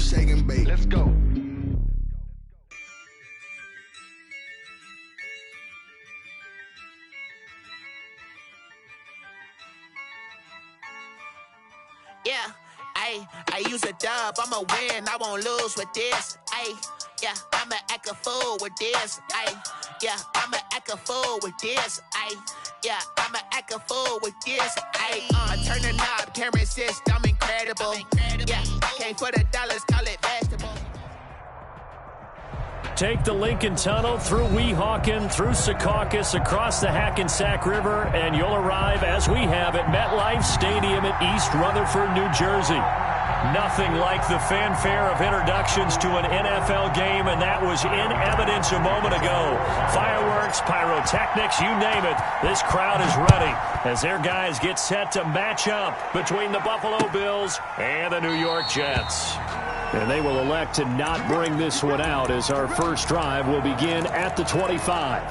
shake and bake. Let's go. Yeah, I use a dub, I'ma win, I won't lose with this. Yeah, I'ma act a fool with this. Yeah, I'ma act a fool with this. Yeah, I'ma act a fool with this. I turn the knob, camera assist, I'm incredible. Yeah, came for the dollars, call it vegetable. Take the Lincoln Tunnel through Weehawken, through Secaucus, across the Hackensack River, and you'll arrive, as we have, at MetLife Stadium in East Rutherford, New Jersey. Nothing like the fanfare of introductions to an NFL game, and that was in evidence a moment ago. Fireworks, pyrotechnics, you name it. This crowd is ready as their guys get set to match up between the Buffalo Bills and the New York Jets. And they will elect to not bring this one out as our first drive will begin at the 25.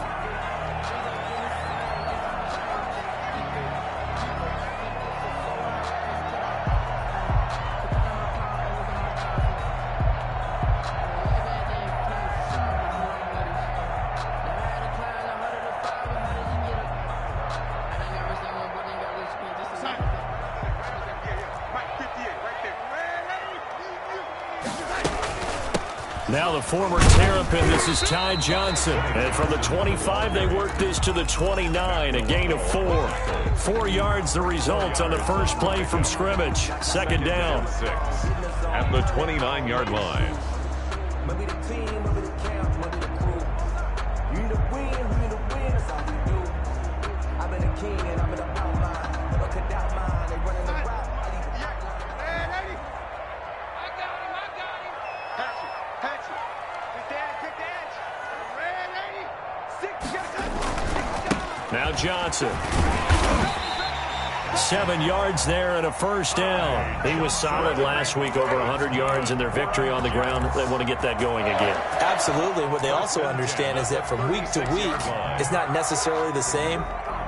Now the former Terrapin, this is Ty Johnson. And from the 25, they work this to the 29, a gain of 4. 4 yards the result on the first play from scrimmage. Second down. At the 29-yard line. Now Johnson. 7 yards there and a first down. He was solid last week, over 100 yards in their victory on the ground. They want to get that going again. Absolutely. What they also understand is that from week to week, it's not necessarily the same,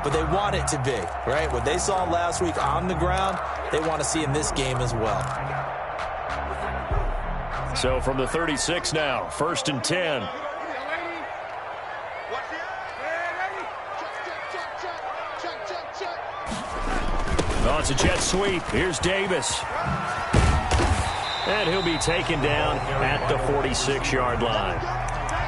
but they want it to be, right? What they saw last week on the ground, they want to see in this game as well. So from the 36 now, 1st and 10. Oh, it's a jet sweep. Here's Davis. And he'll be taken down at the 46-yard line.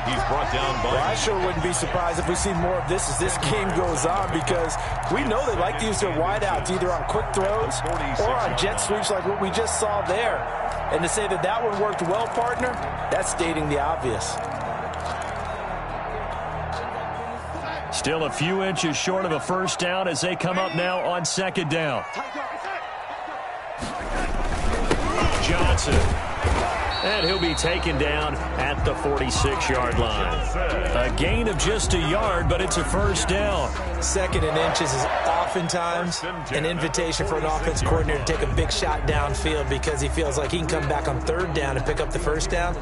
He's brought down by... Well, I sure wouldn't be surprised if we see more of this as this game goes on, because we know they like to use their wideouts either on quick throws or on jet sweeps like what we just saw there. And to say that that one worked well, partner, that's stating the obvious. Still a few inches short of a first down as they come up now on second down. Johnson. And he'll be taken down at the 46-yard line. A gain of just a yard, but it's a first down. 2nd and inches is oftentimes an invitation for an offense coordinator to take a big shot downfield because he feels like he can come back on 3rd down and pick up the first down.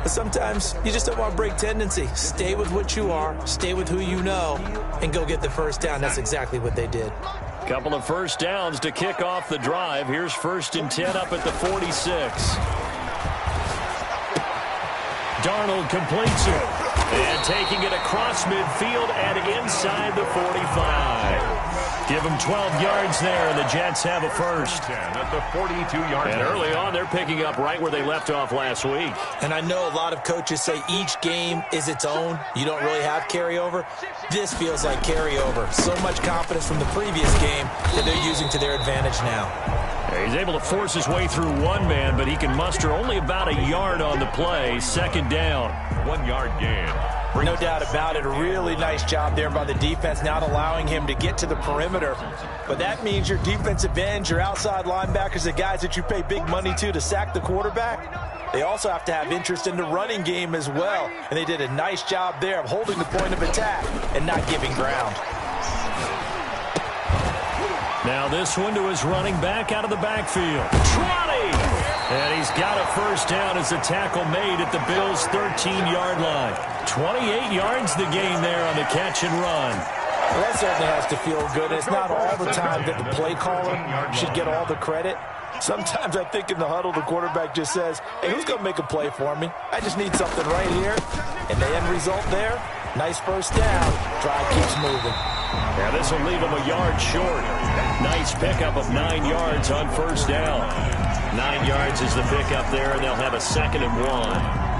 But sometimes you just don't want to break tendency. Stay with what you are, stay with who you know, and go get the first down. That's exactly what they did. Couple of first downs to kick off the drive. Here's 1st and 10 up at the 46. Darnold completes it. And taking it across midfield and inside the 45. Give them 12 yards there, and the Jets have a first. At the 42-yard line. And early on, they're picking up right where they left off last week. And I know a lot of coaches say each game is its own. You don't really have carryover. This feels like carryover. So much confidence from the previous game that they're using to their advantage now. He's able to force his way through one man, but he can muster only about a yard on the play. Second down. 1 yard gain. No doubt about it. A really nice job there by the defense, not allowing him to get to the perimeter. But that means your defensive ends, your outside linebackers, the guys that you pay big money to sack the quarterback, they also have to have interest in the running game as well. And they did a nice job there of holding the point of attack and not giving ground. Now this one to his running back out of the backfield. 20! And he's got a first down as the tackle made at the Bills' 13-yard line. 28 yards the gain there on the catch and run. Well, that certainly has to feel good. It's not all the time that the play caller should get all the credit. Sometimes I think in the huddle, the quarterback just says, hey, who's going to make a play for me? I just need something right here. And the end result there, nice first down. Drive keeps moving. Yeah, this will leave them a yard short. Nice pickup of 9 yards on first down. 9 yards is the pickup there, and they'll have a 2nd and 1.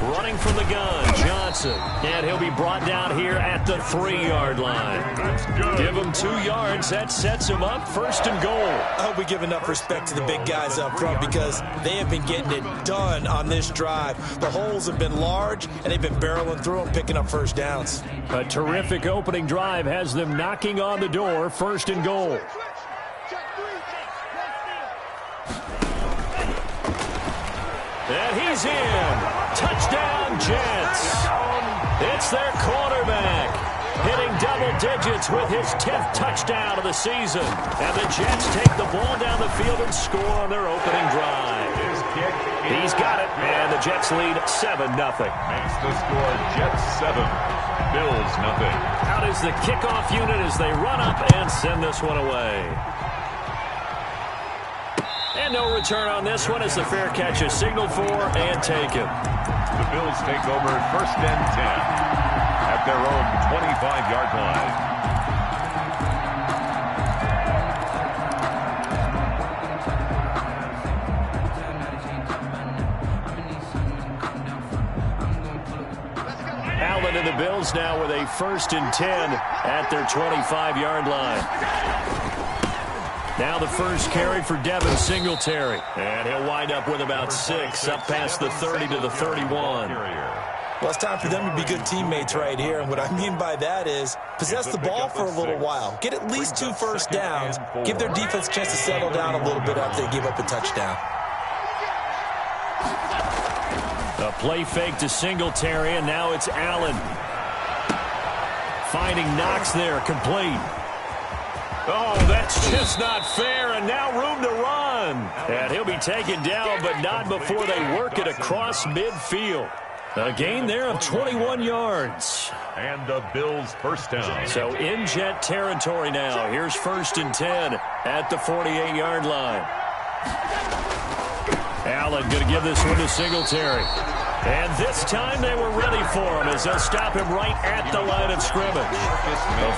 Running from the gun, Johnson. And he'll be brought down here at the 3-yard line. Give him 2 yards. That sets him up 1st and goal. I hope we give enough respect to the big guys up front because they have been getting it done on this drive. The holes have been large, and they've been barreling through them, picking up first downs. A terrific opening drive has them knocking on the door, 1st and goal. And he's in. Touchdown, Jets. It's their quarterback hitting double digits with his 10th touchdown of the season. And the Jets take the ball down the field and score on their opening drive. He's got it, and the Jets lead 7-0. Makes the score Jets 7, Bills 0. Out is the kickoff unit as they run up and send this one away. And no return on this one as the fair catch is signaled for and taken. The Bills take over 1st and 10 at their own 25-yard line. Allen and the Bills now with a 1st and 10 at their 25-yard line. Now the first carry for Devin Singletary. And he'll wind up with about 6, up past the 30 to the 31. Well, it's time for them to be good teammates right here. And what I mean by that is possess the ball for a little while. Get at least 2 first downs. Give their defense a chance to settle down a little bit after they give up a touchdown. A play fake to Singletary, and now it's Allen. Finding Knox there, complete. Oh, that's just not fair, and now room to run. And he'll be taken down, but not before they work it across midfield. A gain there of 21 yards. And the Bills' first down. So in Jet territory now. Here's 1st and 10 at the 48-yard line. Allen going to give this one to Singletary. And this time they were ready for him as they'll stop him right at the line of scrimmage.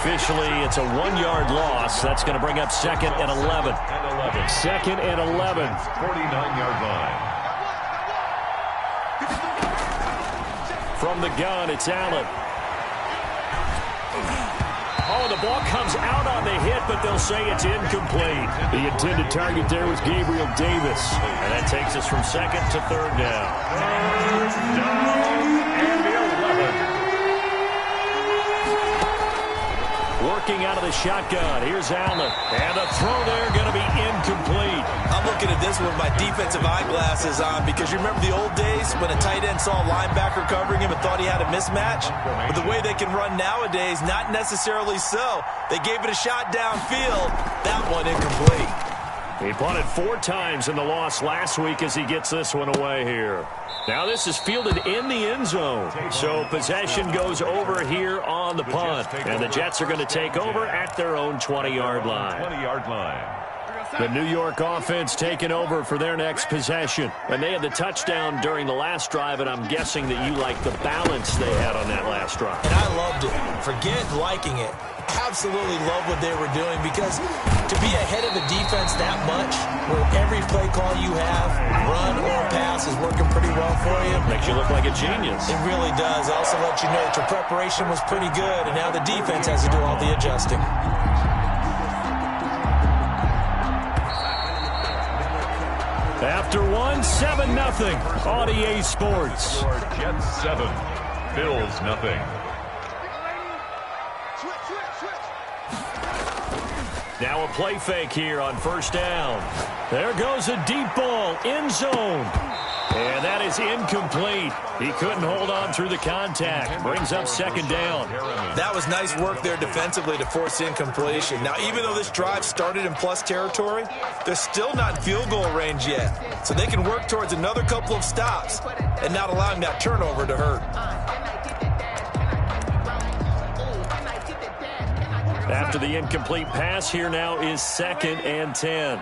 Officially, it's a 1-yard loss. That's going to bring up 2nd and 11. 2nd and 11. 49-yard line. From the gun, it's Allen. Oh, the ball comes out on the hit, but they'll say it's incomplete. The intended target there was Gabriel Davis. And that takes us from 2nd to 3rd down. And the 11. Working out of the shotgun. Here's Allen. And a throw there going to be incomplete. I'm looking at this with my defensive eyeglasses on because you remember the old days when a tight end saw a linebacker covering him and thought he had a mismatch? But the way they can run nowadays, not necessarily so. They gave it a shot downfield. That one incomplete. He punted 4 times in the loss last week as he gets this one away here. Now this is fielded in the end zone. So possession goes over here on the punt. And the Jets are going to take over at their own 20-yard line. 20-yard line. The New York offense taking over for their next possession. And they had the touchdown during the last drive, and I'm guessing that you like the balance they had on that last drive. And I loved it. Forget liking it. Absolutely love what they were doing because to be ahead of the defense that much, where every play call you have, run or pass, is working pretty well for you. Makes you look like a genius. It really does. I also let you know that your preparation was pretty good, and now the defense has to do all the adjusting. After 7-0 on EA Sports. Jets 7, Bills 0. Now a play fake here on 1st down. There goes a deep ball, end zone. And that is is incomplete. He couldn't hold on through the contact. Brings up second down. That was nice work there defensively to force incompletion. Now, even though this drive started in plus territory, they're still not in field goal range yet. So they can work towards another couple of stops and not allowing that turnover to hurt. After the incomplete pass, here now is 2nd and 10.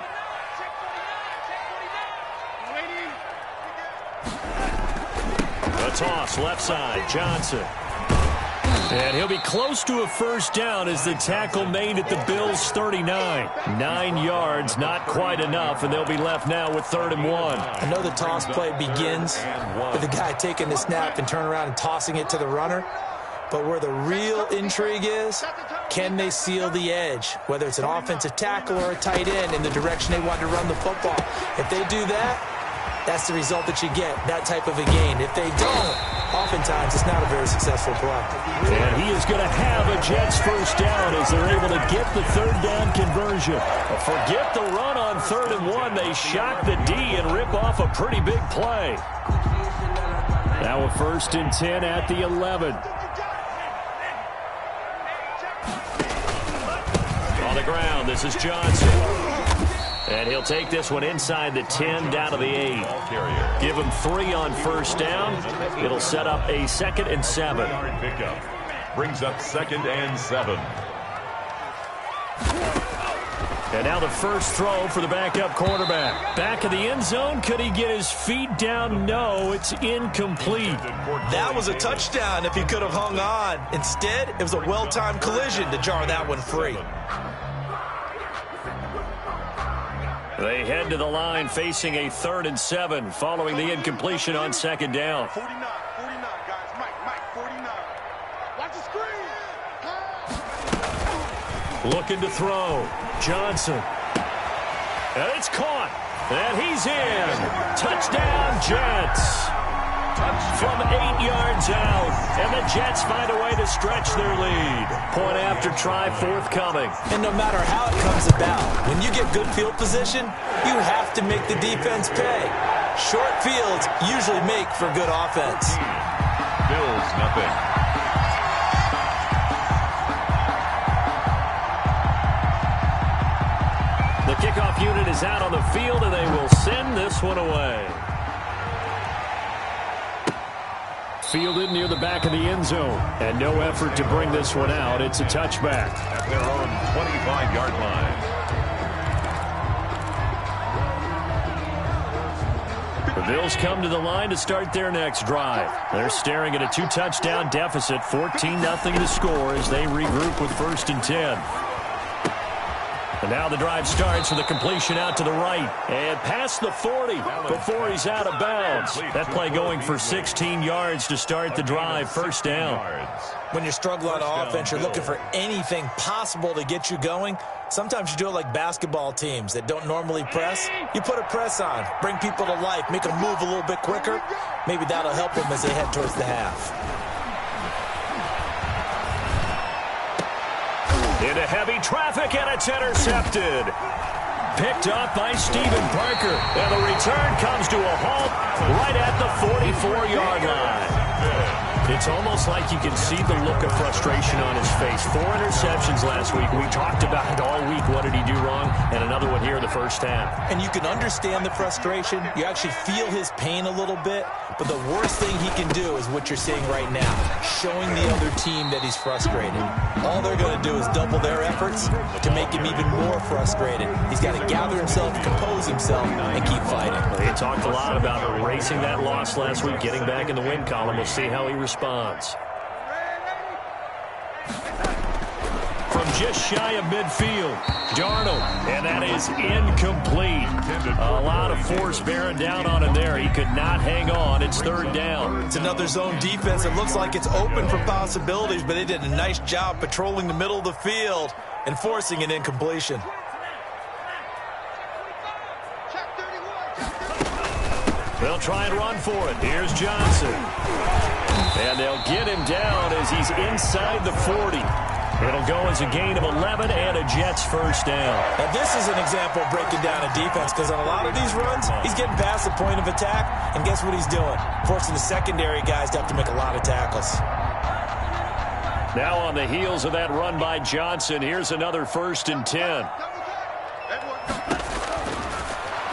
A toss, left side, Johnson. And he'll be close to a first down as the tackle made at the Bills' 39. 9 yards, not quite enough, and they'll be left now with 3rd and 1. I know the toss play begins with the guy taking the snap and turning around and tossing it to the runner. But where the real intrigue is, can they seal the edge, whether it's an offensive tackle or a tight end in the direction they want to run the football? If they do that, that's the result that you get, that type of a gain. If they don't, oftentimes it's not a very successful play. And he is going to have a Jets first down as they're able to get the 3rd down conversion. But forget the run on 3rd and 1. They shock the D and rip off a pretty big play. Now a 1st and 10 at the 11. On the ground, this is Johnson. And he'll take this one inside the 10, down to the 8. Give him 3 on first down. It'll set up a 2nd and 7. Brings up 2nd and 7. And now the first throw for the backup quarterback. Back of the end zone. Could he get his feet down? No, it's incomplete. That was a touchdown if he could have hung on. Instead, it was a well-timed collision to jar that one free. They head to the line facing a 3rd and 7 following the incompletion on 2nd down. 49, guys. Mike, 49. Watch the screen. Looking to throw. Johnson. And it's caught. And he's in. Touchdown, Jets. From 8 yards out. And the Jets find a way to stretch their lead. Point after try forthcoming. And no matter how it comes about, when you get good field position, you have to make the defense pay. Short fields usually make for good offense. Bills, nothing. The kickoff unit is out on the field, and they will send this one away. Fielded near the back of the end zone, and no effort to bring this one out. It's a touchback. At their own 25-yard line. The Bills come to the line to start their next drive. They're staring at a 2-touchdown deficit, 14-0 to score as they regroup with 1st and 10. And now the drive starts with a completion out to the right. And past the 40 before he's out of bounds. That play going for 16 yards to start the drive. First down. When you're struggling on offense, you're looking for anything possible to get you going. Sometimes you do it like basketball teams that don't normally press. You put a press on, bring people to life, make them move a little bit quicker. Maybe that'll help them as they head towards the half. Into heavy traffic, and it's intercepted. Picked up by Stephen Parker. And the return comes to a halt right at the 44-yard line. It's almost like you can see the look of frustration on his face. 4 interceptions last week. We talked about it all week. What did he do wrong? And another one here in the first half. And you can understand the frustration. You actually feel his pain a little bit. But the worst thing he can do is what you're seeing right now, showing the other team that he's frustrated. All they're going to do is double their efforts to make him even more frustrated. He's got to gather himself, compose himself, and keep fighting. They talked a lot about erasing that loss last week, getting back in the win column. We'll see how he responds. From just shy of midfield, Darnold, and that is incomplete. A lot of force bearing down on him there. He could not hang on. It's 3rd down. It's another zone defense. It looks like it's open for possibilities, but they did a nice job patrolling the middle of the field and forcing an incompletion. They'll try and run for it. Here's Johnson. And they'll get him down as he's inside the 40. It'll go as a gain of 11 and a Jets first down. Now, this is an example of breaking down a defense because on a lot of these runs, he's getting past the point of attack, and guess what he's doing? Forcing the secondary guys to have to make a lot of tackles. Now on the heels of that run by Johnson, here's another 1st and 10.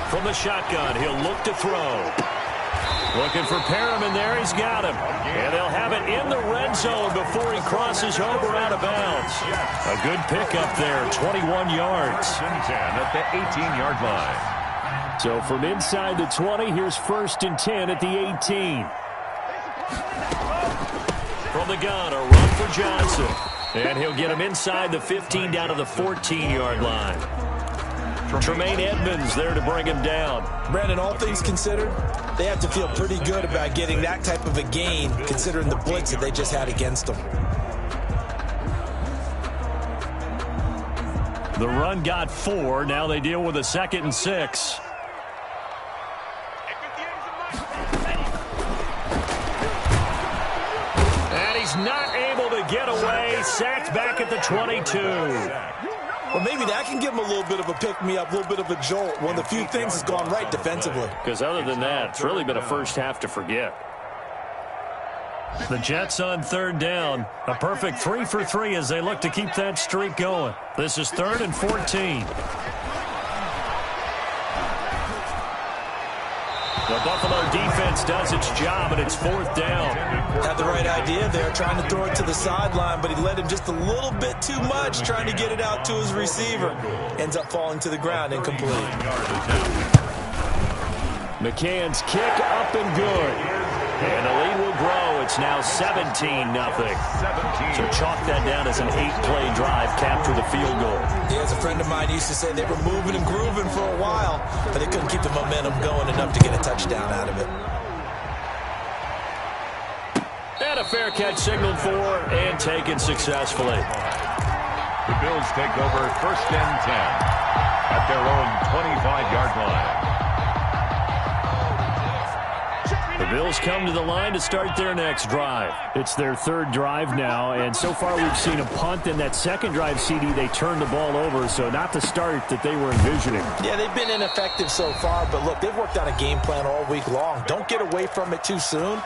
From the shotgun, he'll look to throw. Looking for Perriman there. He's got him. And they'll have it in the red zone before he crosses over out of bounds. A good pickup there, 21 yards. 10 at the 18-yard line. So from inside the 20, here's 1st and 10 at the 18. From the gun, a run for Johnson. And he'll get him inside the 15 down to the 14-yard line. Tremaine Edmonds there to bring him down. Brandon, all things considered, they have to feel pretty good about getting that type of a gain considering the blitz that they just had against them. The run got 4. Now they deal with a 2nd and 6. And he's not able to get away. Sacked back at the 22. Well, maybe that can give him a little bit of a pick-me-up, a little bit of a jolt. One of the few things that's gone right defensively. Because other than that, it's really been a first half to forget. The Jets on 3rd down. A perfect 3 for 3 as they look to keep that streak going. This is 3rd and 14. The Buffalo defense does its job, and it's 4th down. Had the right idea there, trying to throw it to the sideline, but he led him just a little bit too much, trying to get it out to his receiver. Ends up falling to the ground, incomplete. McCann's kick up and good. And the lead will grow. It's now 17-0. So chalk that down as an 8-play drive, capture the field goal. Yeah, as a friend of mine used to say, they were moving and grooving for a while, but they couldn't keep the momentum going enough to get a touchdown out of it. And a fair catch signaled for and taken successfully. The Bills take over 1st and 10 at their own 25-yard line. The Bills come to the line to start their next drive. It's their 3rd drive now, and so far we've seen a punt. In that 2nd drive, CD, they turned the ball over, so not the start that they were envisioning. Yeah, they've been ineffective so far, but look, they've worked on a game plan all week long. Don't get away from it too soon.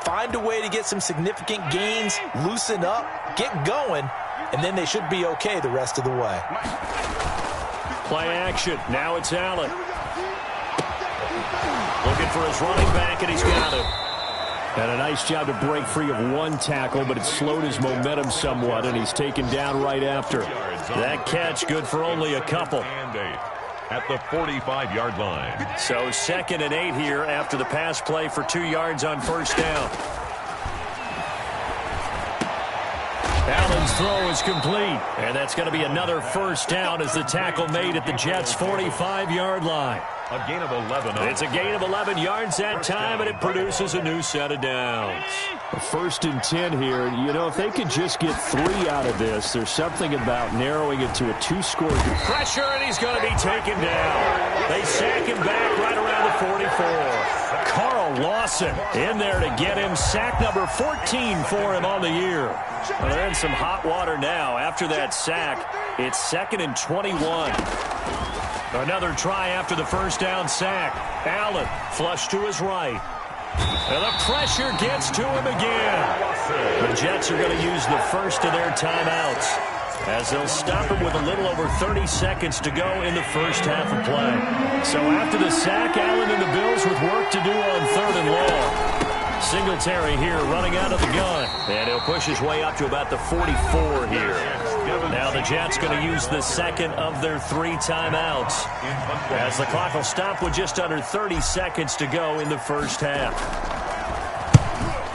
Find a way to get some significant gains, loosen up, get going, and then they should be okay the rest of the way. Play action. Now it's Allen. Looking for his running back, and he's got him. And a nice job to break free of one tackle, but it slowed his momentum somewhat, and he's taken down right after. That catch good for only a couple. And 8 at the 45-yard line. So 2nd and 8 here after the pass play for 2 yards on 1st down. Allen's throw is complete, and that's going to be another 1st down as the tackle made at the Jets' 45-yard line. A gain of 11. It's a gain of 11 yards that time, and it produces a new set of downs. A 1st and 10 here. You know, if they could just get 3 out of this, there's something about narrowing it to a 2-score. Pressure, and he's going to be taken down. They sack him back right around the 44. Carl Lawson in there to get him. Sack number 14 for him on the year. Well, they're in some hot water now. After that sack, it's 2nd and 21. Another try after the 1st down sack. Allen flush to his right. And the pressure gets to him again. The Jets are going to use the first of their timeouts as they'll stop him with a little over 30 seconds to go in the first half of play. So after the sack, Allen and the Bills with work to do on 3rd and long. Singletary here running out of the gun. And he'll push his way up to about the 44 here. Now the Jets going to use the 2nd of their 3 timeouts as the clock will stop with just under 30 seconds to go in the first half.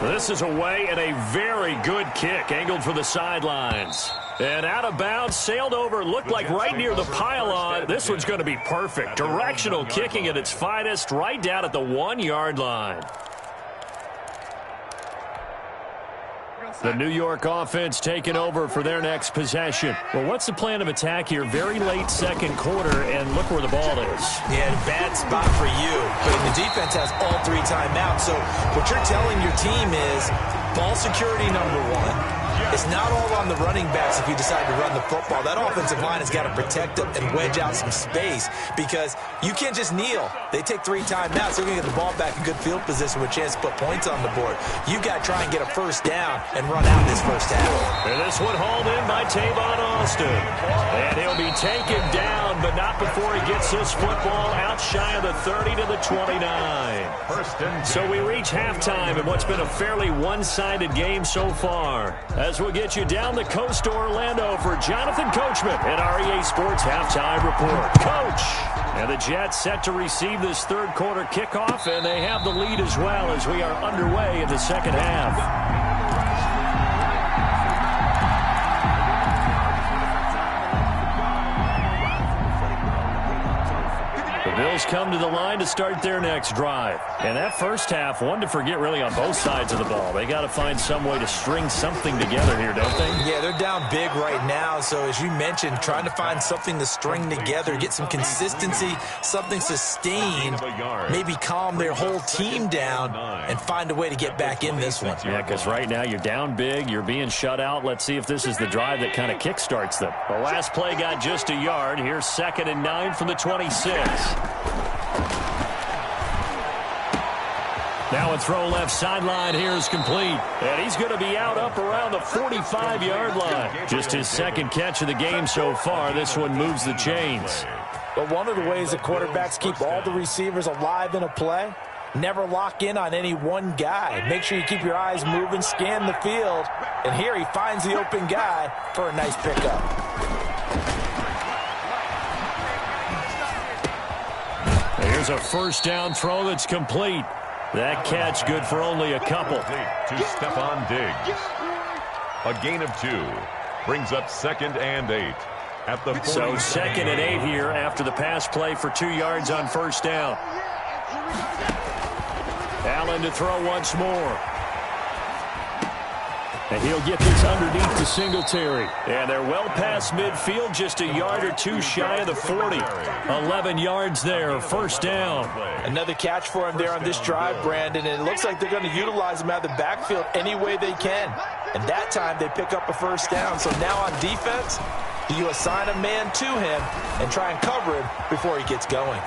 This is away and a very good kick angled for the sidelines. And out of bounds, sailed over, looked like right near the pylon. This one's going to be perfect. Directional kicking at its finest right down at the 1-yard line. The New York offense taking over for their next possession. Well, what's the plan of attack here? Very late 2nd quarter, and look where the ball is. Yeah, bad spot for you. But the defense has all 3 timeouts. So what you're telling your team is ball security number 1. It's not all on the running backs if you decide to run the football. That offensive line has got to protect them and wedge out some space because you can't just kneel. They take 3 timeouts. They're going to get the ball back in good field position with a chance to put points on the board. You got to try and get a first down and run out this first half. And this one hauled in by Tavon Austin. And he'll be taken down, but not before he gets this football out shy of the 30 to the 29. So we reach halftime in what's been a fairly one-sided game so far. As we'll get you down the coast to Orlando for Jonathan Coachman at REA Sports Halftime Report. Coach! And the Jets set to receive this third quarter kickoff, and they have the lead as well as we are underway in the second half. Bills come to the line to start their next drive. And that first half, one to forget really on both sides of the ball. They got to find some way to string something together here, don't they? Yeah, they're down big right now. So as you mentioned, trying to find something to string together, get some consistency, something sustained, maybe calm their whole team down and find a way to get back in this one. Yeah, because right now you're down big, you're being shut out. Let's see if this is the drive that kind of kickstarts them. The last play got just a yard. Here's 2nd and 9 from the 26. Now a throw left sideline here is complete. And he's going to be out up around the 45-yard line. Just his second catch of the game so far. This one moves the chains. But one of the ways that quarterbacks keep all the receivers alive in a play, never lock in on any one guy. Make sure you keep your eyes moving, scan the field. And here he finds the open guy for a nice pickup. Here's a first down throw that's complete. That catch good for only a couple. To Stephon Diggs. A gain of 2. Brings up 2nd and 8. At the so 2nd and 8 here after the pass play for 2 yards on first down. Allen to throw once more. And he'll get this underneath to Singletary. And they're well past midfield, just a yard or 2 shy of the 40. 11 yards there, first down. Another catch for him there on this drive, Brandon, and it looks like they're going to utilize him out of the backfield any way they can. And that time they pick up a first down. So now on defense, you assign a man to him and try and cover him before he gets going.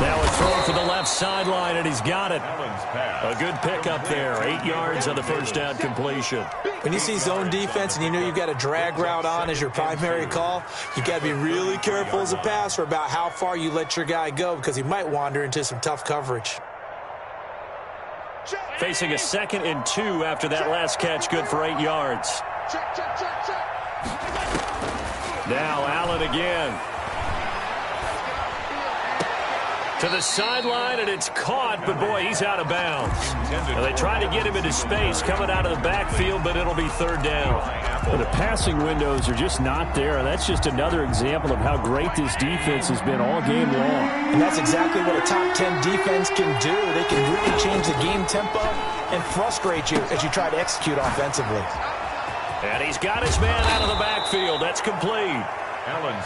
Now a throw for the left sideline, and he's got it. A good pickup there. 8 yards on the first down completion. When you see zone defense and you know you've got a drag route on as your primary call, you got to be really careful as a passer about how far you let your guy go because he might wander into some tough coverage. Facing a 2nd and 2 after that last catch, good for 8 yards. Now Allen again. To the sideline, and it's caught, but boy, he's out of bounds. Now they try to get him into space coming out of the backfield, but it'll be 3rd down. Well, the passing windows are just not there, and that's just another example of how great this defense has been all game long. And that's exactly what a top 10 defense can do. They can really change the game tempo and frustrate you as you try to execute offensively. And he's got his man out of the backfield. That's complete.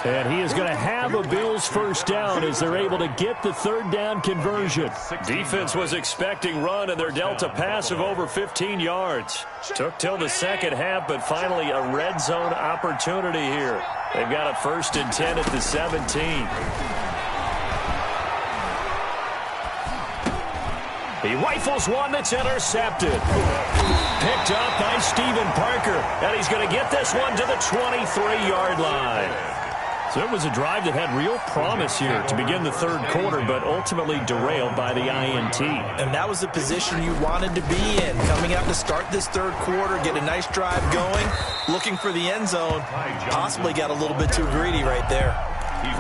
And he is going to have a Bills first down as they're able to get the 3rd down conversion. Defense was expecting run, and they're dealt a pass of over 15 yards. Took till the second half, but finally a red zone opportunity here. They've got a 1st and 10 at the 17. He rifles one that's intercepted. Picked up by Stephen Parker. And he's going to get this one to the 23-yard line. So it was a drive that had real promise here to begin the 3rd quarter, but ultimately derailed by the INT. And that was the position you wanted to be in. Coming out to start this 3rd quarter, get a nice drive going, looking for the end zone. Possibly got a little bit too greedy right there.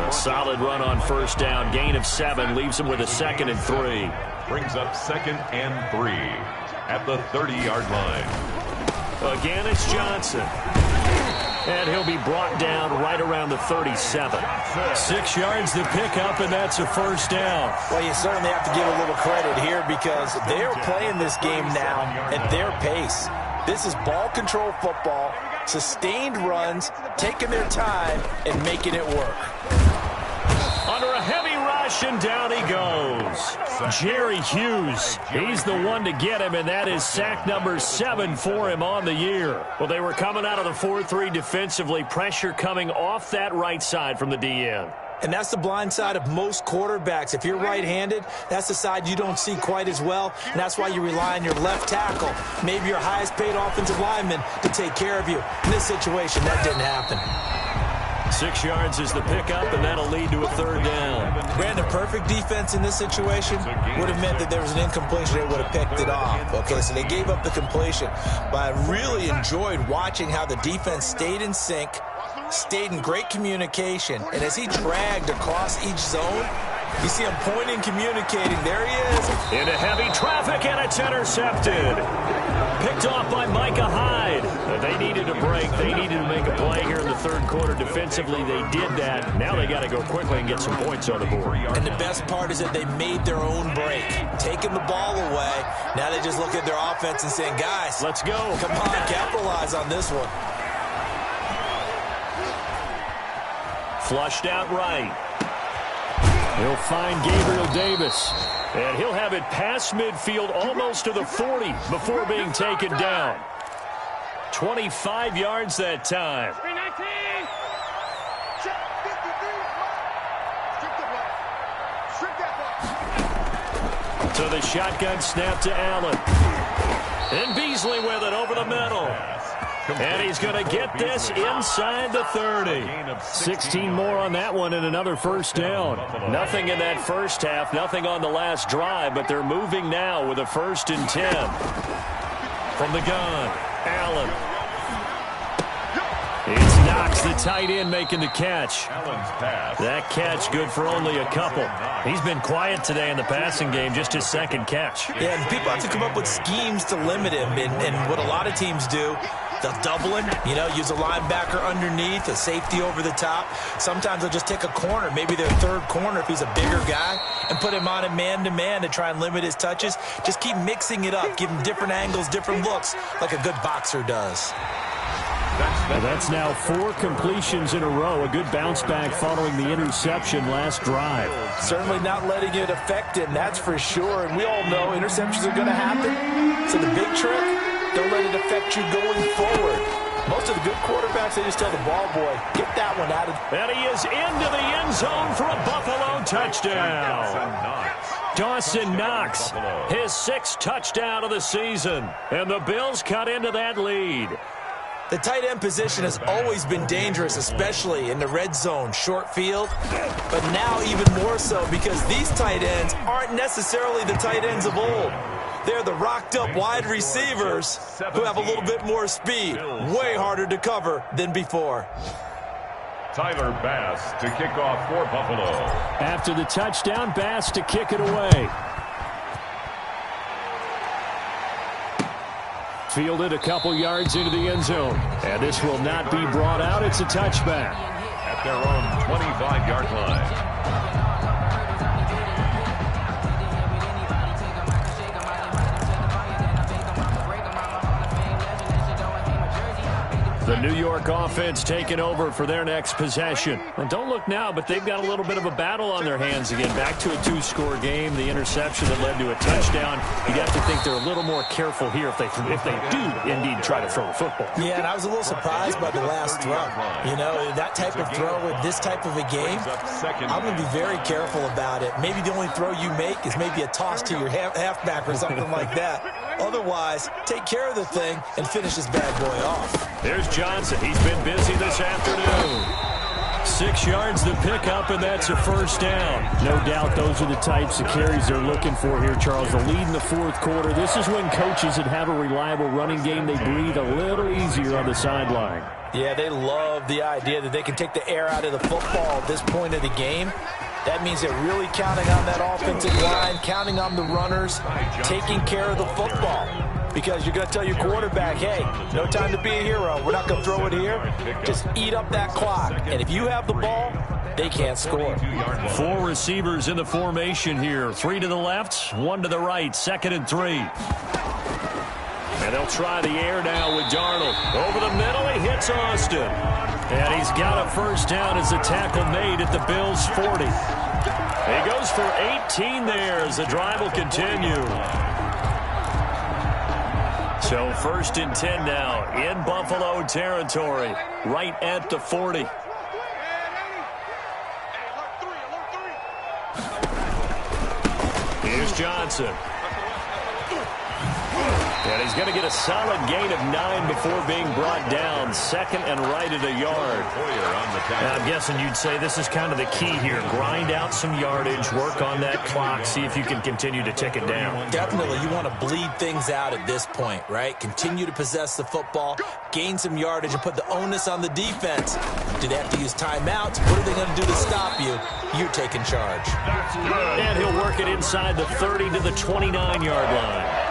A solid run on first down. Gain of 7 leaves him with a 2nd and 3. Brings up 2nd and 3 at the 30-yard line. Again, it's Johnson. And he'll be brought down right around the 37. 6 yards to pick up, and that's a first down. Well, you certainly have to give a little credit here because they're playing this game now at their pace. This is ball control football, sustained runs, taking their time and making it work. Under a heavy rush, rush, and down he goes. Jerry Hughes, he's the one to get him, and that is sack number 7 for him on the year. Well, they were coming out of the 4-3 defensively, pressure coming off that right side from the DN. And that's the blind side of most quarterbacks. If you're right-handed, that's the side you don't see quite as well, and that's why you rely on your left tackle, maybe your highest-paid offensive lineman, to take care of you. In this situation, that didn't happen. 6 yards is the pickup, and that'll lead to a 3rd down. Brandon, perfect defense in this situation would have meant that there was an incompletion. They would have picked it off. Okay, so they gave up the completion. But I really enjoyed watching how the defense stayed in sync, stayed in great communication, and as he dragged across each zone, you see him pointing, communicating. There he is. Into heavy traffic, and it's intercepted. Picked off by Micah Hyde. They needed a break. They needed to make a play here in the 3rd quarter. Defensively, they did that. Now they got to go quickly and get some points on the board. And the best part is that they made their own break, taking the ball away. Now they just look at their offense and saying, guys, let's go. Come on, capitalize on this one. Flushed out right. He'll find Gabriel Davis. And he'll have it past midfield almost to the 40 before being taken down. 25 yards that time. To the shotgun snap to Allen. And Beasley with it over the middle. And he's going to get this inside the 30. 16 more on that one and another 1st down. Nothing in that first half, nothing on the last drive, but they're moving now with a 1st and 10. From the gun, Allen. It's Knox, the tight end, making the catch. That catch good for only a couple. He's been quiet today in the passing game, just his 2nd catch. Yeah, and people have to come up with schemes to limit him, and what a lot of teams do, they'll double him, use a linebacker underneath, a safety over the top. Sometimes they'll just take a corner, maybe their 3rd corner if he's a bigger guy, and put him on a man-to-man to try and limit his touches. Just keep mixing it up, give him different angles, different looks, like a good boxer does. Well, that's now 4 completions in a row. A good bounce back following the interception last drive. Certainly not letting it affect him, that's for sure. And we all know interceptions are going to happen. So the big trick, don't let it affect you going forward. Most of the good quarterbacks, they just tell the ball boy, get that one out of. And he is into the end zone for a Buffalo touchdown. Dawson Knox, his 6th touchdown of the season. And the Bills cut into that lead. The tight end position has always been dangerous, especially in the red zone, short field. But now even more so because these tight ends aren't necessarily the tight ends of old. They're the rocked-up wide receivers who have a little bit more speed. Way harder to cover than before. Tyler Bass to kick off for Buffalo. After the touchdown, Bass to kick it away. Fielded a couple yards into the end zone. And this will not be brought out. It's a touchback. At their own 25-yard line. The New York offense taking over for their next possession. And don't look now, but they've got a little bit of a battle on their hands again. Back to a 2-score game. The interception that led to a touchdown. You got to think they're a little more careful here if they do indeed try to throw the football. Yeah, and I was a little surprised by the last throw. That type of throw in this type of a game, I'm going to be very careful about it. Maybe the only throw you make is maybe a toss to your halfback or something like that. Otherwise, take care of the thing and finish this bad boy off. There's Johnson. He's been busy this afternoon. 6 yards to pick up, and that's a 1st down. No doubt those are the types of carries they're looking for here, Charles. The lead in the 4th quarter. This is when coaches that have a reliable running game, they breathe a little easier on the sideline. Yeah, they love the idea that they can take the air out of the football at this point of the game. That means they're really counting on that offensive line, counting on the runners, taking care of the football. Because you're going to tell your quarterback, hey, no time to be a hero. We're not going to throw it here. Just eat up that clock. And if you have the ball, they can't score. 4 receivers in the formation here. 3 to the left, 1 to the right. 2nd and 3. And they'll try the air now with Darnold. Over the middle, he hits Austin. And he's got a 1st down as the tackle made at the Bills' 40. He goes for 18 there as the drive will continue. So 1st and 10 now in Buffalo territory, right at the 40. Here's Johnson. And he's going to get a solid gain of 9 before being brought down. 2nd and right at a yard. And I'm guessing you'd say this is kind of the key here. Grind out some yardage, work on that clock, see if you can continue to tick it down. Definitely, you want to bleed things out at this point, right? Continue to possess the football, gain some yardage, and put the onus on the defense. Do they have to use timeouts? What are they going to do to stop you? You're taking charge. And he'll work it inside the 30 to the 29-yard line.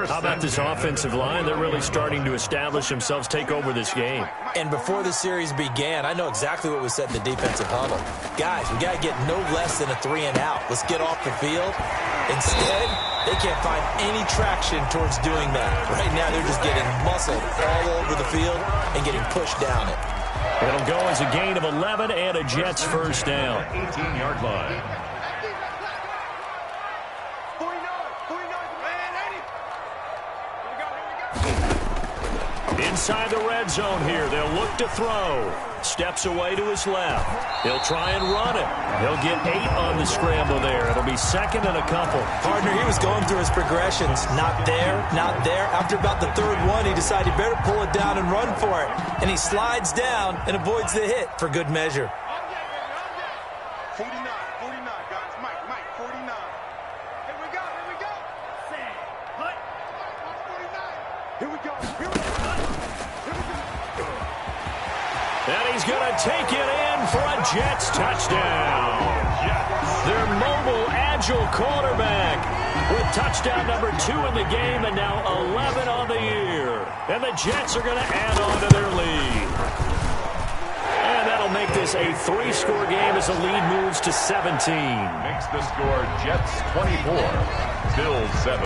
How about this offensive line? They're really starting to establish themselves, take over this game. And before the series began, I know exactly what was said in the defensive huddle. Guys, we got to get no less than a 3-and-out. Let's get off the field. Instead, they can't find any traction towards doing that. Right now, they're just getting muscled all over the field and getting pushed down it. It'll go as a gain of 11 and a Jets first down. 18-yard line. Inside the red zone here, they'll look to throw. Steps away to his left. He'll try and run it. He'll get 8 on the scramble there. It'll be 2nd and a couple. Partner, he was going through his progressions. Not there, not there. After about the 3rd one, he decided he better pull it down and run for it. And he slides down and avoids the hit for good measure. 49, guys. Mike, 49. Here we go. Here we go. And he's going to take it in for a Jets touchdown. Their mobile, agile quarterback with touchdown number 2 in the game and now 11 on the year. And the Jets are going to add on to their lead. And that'll make this a 3-score game as the lead moves to 17. Makes the score Jets 24, Bills 7.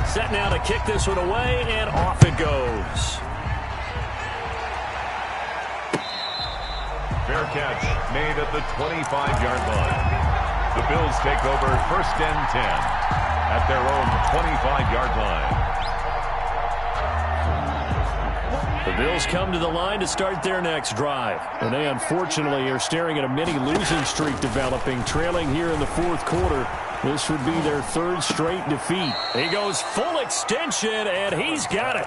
Set now to kick this one away, and off it goes. Fair catch made at the 25-yard line. The Bills take over 1st and 10 at their own 25-yard line. The Bills come to the line to start their next drive. And they unfortunately are staring at a mini losing streak developing, trailing here in the 4th quarter. This would be their 3rd straight defeat. He goes full extension, and he's got it.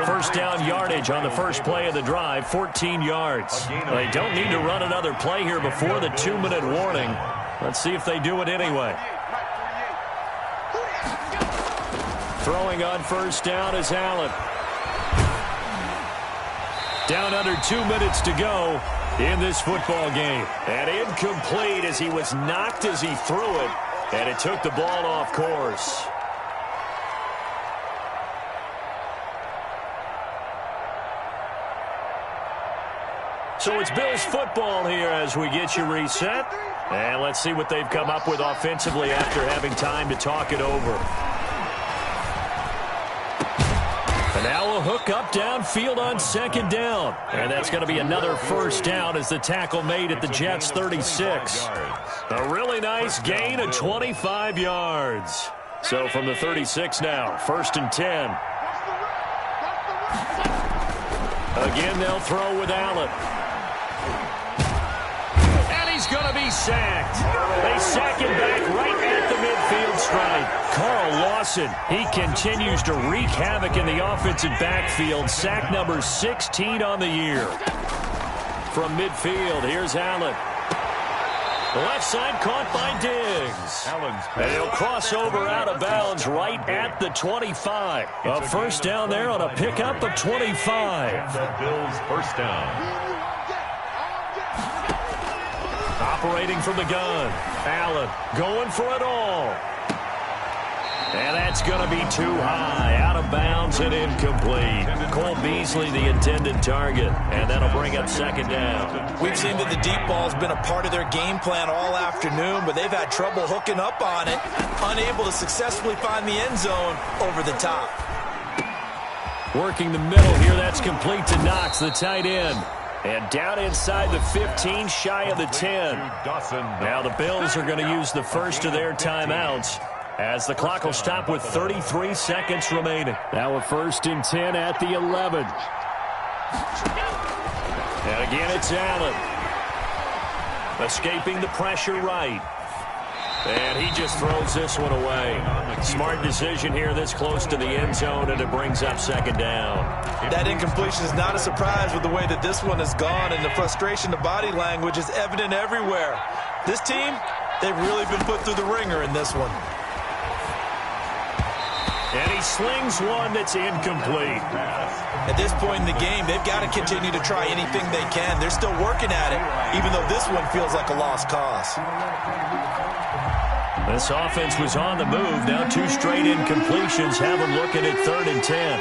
First down yardage on the first play of the drive, 14 yards. They don't need to run another play here before the 2-minute warning. Let's see if they do it anyway. Throwing on first down is Allen. Down under 2 minutes to go in this football game. And incomplete as he was knocked as he threw it. And it took the ball off course. So it's Bills football here as we get you reset. And let's see what they've come up with offensively after having time to talk it over. And now a hook up downfield on 2nd down. And that's going to be another first down as the tackle made at the Jets' 36. A really nice gain of 25 yards. So from the 36 now, 1st and 10. Again, they'll throw with Allen. And he's going to be sacked. They sack him back right at the midfield stripe. Carl Lawson, he continues to wreak havoc in the offensive backfield. Sack number 16 on the year. From midfield, here's Allen. The left side caught by Diggs. And he'll cross over out of bounds right at the 25. A first down there on a pickup of 25. The Bills first down. Operating from the gun. Allen going for it all. And that's going to be too high. Out of bounds and incomplete. Cole Beasley, the intended target. And that'll bring up 2nd down. We've seen that the deep ball's been a part of their game plan all afternoon, but they've had trouble hooking up on it. Unable to successfully find the end zone over the top. Working the middle here. That's complete to Knox, the tight end. And down inside the 15, shy of the 10. Now the Bills are going to use the first of their timeouts as the clock will stop with 33 seconds remaining. Now a 1st and 10 at the 11. And again, it's Allen. Escaping the pressure right. And he just throws this one away. Smart decision here this close to the end zone, and it brings up 2nd down. That incompletion is not a surprise with the way that this one has gone, and the frustration, the body language is evident everywhere. This team, they've really been put through the ringer in this one. And he slings one that's incomplete. At this point in the game, they've got to continue to try anything they can. They're still working at it, even though this one feels like a lost cause. This offense was on the move. Now 2 straight incompletions have them looking at 3rd and 10.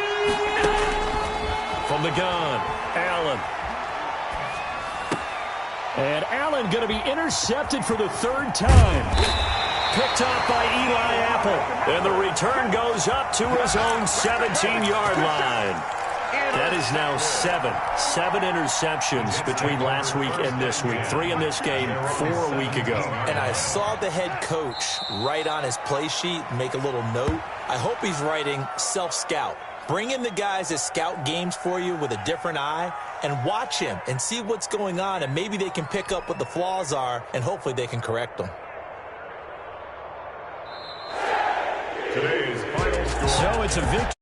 From the gun, Allen. And Allen going to be intercepted for the 3rd time. Picked off by Eli Apple. And the return goes up to his own 17-yard line. That is now 7 interceptions between last week and this week. 3 in this game, 4 a week ago. And I saw the head coach write on his play sheet, make a little note. I hope he's writing self-scout. Bring in the guys that scout games for you with a different eye and watch him and see what's going on, and maybe they can pick up what the flaws are, and hopefully they can correct them. Today's final score. So it's a victory.